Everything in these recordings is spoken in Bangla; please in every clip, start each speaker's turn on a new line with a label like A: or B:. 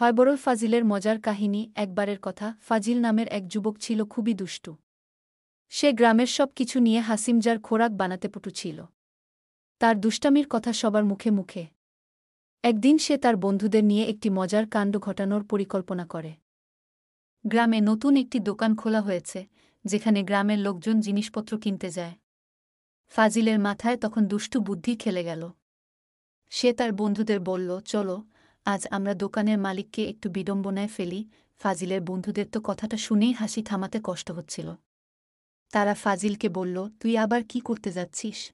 A: হয়বরল ফাজিলের মজার কাহিনী। একবারের কথা, ফাজিল নামের এক যুবক ছিল খুবই দুষ্টু। সে গ্রামের সব কিছু নিয়ে হাসিমজার খোরাক বানাতে পটু ছিল। তার দুষ্টামির কথা সবার মুখে মুখে। একদিন সে তার বন্ধুদের নিয়ে একটি মজার কাণ্ড ঘটানোর পরিকল্পনা করে। গ্রামে নতুন একটি দোকান খোলা হয়েছে, যেখানে গ্রামের লোকজন জিনিসপত্র কিনতে যায়। ফাজিলের মাথায় তখন দুষ্টু বুদ্ধি খেলে গেল। সে তার বন্ধুদের বলল, চলো আজ আমরা দোকানের মালিককে একটু বিড়ম্বনায় ফেলি। ফাজিলের বন্ধুদের তো কথাটা শুনেই হাসি থামাতে কষ্ট হচ্ছিল। তারা ফাজিলকে বলল, তুই আবার কি করতে যাচ্ছিস?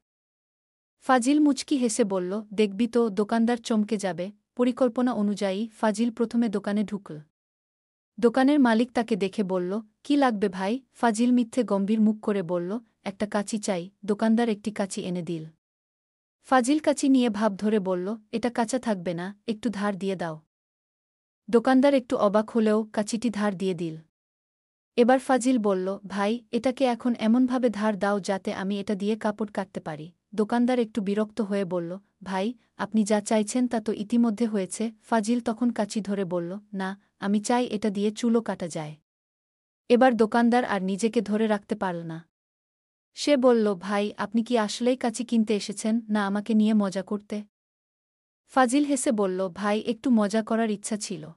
A: ফাজিল মুচকি হেসে বলল, দেখবি তো, দোকানদার চমকে যাবে। পরিকল্পনা অনুযায়ী ফাজিল প্রথমে দোকানে ঢুকল। দোকানের মালিক তাকে দেখে বলল, কি লাগবে ভাই? ফাজিল মিথ্যে গম্ভীর মুখ করে বলল, একটা কাঁচি চাই। দোকানদার একটি কাঁচি এনে দিল। ফাজিল কাঁচি নিয়ে ভাব ধরে বলল, এটা কাঁচা থাকবে না, একটু ধার দিয়ে দাও। দোকানদার একটু অবাক হলেও কাঁচিটি ধার দিয়ে দিল। এবার ফাজিল বলল, ভাই, এটাকে এখন এমনভাবে ধার দাও যাতে আমি এটা দিয়ে কাপড় কাটতে পারি। দোকানদার একটু বিরক্ত হয়ে বলল, ভাই, আপনি যা চাইছেন তা তো ইতিমধ্যে হয়েছে। ফাজিল তখন কাঁচি ধরে বলল, না, আমি চাই এটা দিয়ে চুলও কাটা যায়। এবার দোকানদার আর নিজেকে ধরে রাখতে পারল না। সে বলল, ভাই, আপনি কি আসলেই কাঁচি কিনতে এসেছেন, না আমাকে নিয়ে মজা করতে? ফাজিল হেসে বলল, ভাই, একটু মজা করার ইচ্ছা ছিল।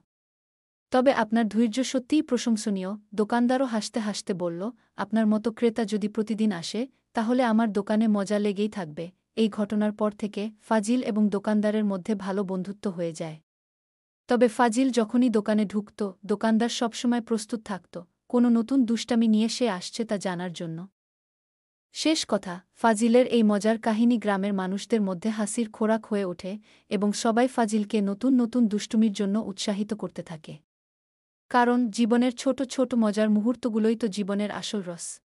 A: তবে আপনার ধৈর্য সত্যিই প্রশংসনীয়। দোকানদারও হাসতে হাসতে বলল, আপনার মতো ক্রেতা যদি প্রতিদিন আসে, তাহলে আমার দোকানে মজা লেগেই থাকবে। এই ঘটনার পর থেকে ফাজিল এবং দোকানদারের মধ্যে ভালো বন্ধুত্ব হয়ে যায়। তবে ফাজিল যখনই দোকানে ঢুকত, দোকানদার সবসময় প্রস্তুত থাকত, কোনো নতুন দুষ্টামি নিয়ে সে আসছে তা জানার জন্য। শেষ কথা, ফাজিলের এই মজার কাহিনী গ্রামের মানুষদের মধ্যে হাসির খোরাক হয়ে ওঠে এবং সবাই ফাজিলকে নতুন নতুন দুষ্টুমির জন্য উৎসাহিত করতে থাকে। কারণ জীবনের ছোট ছোট মজার মুহূর্তগুলোই তো জীবনের আসল রস।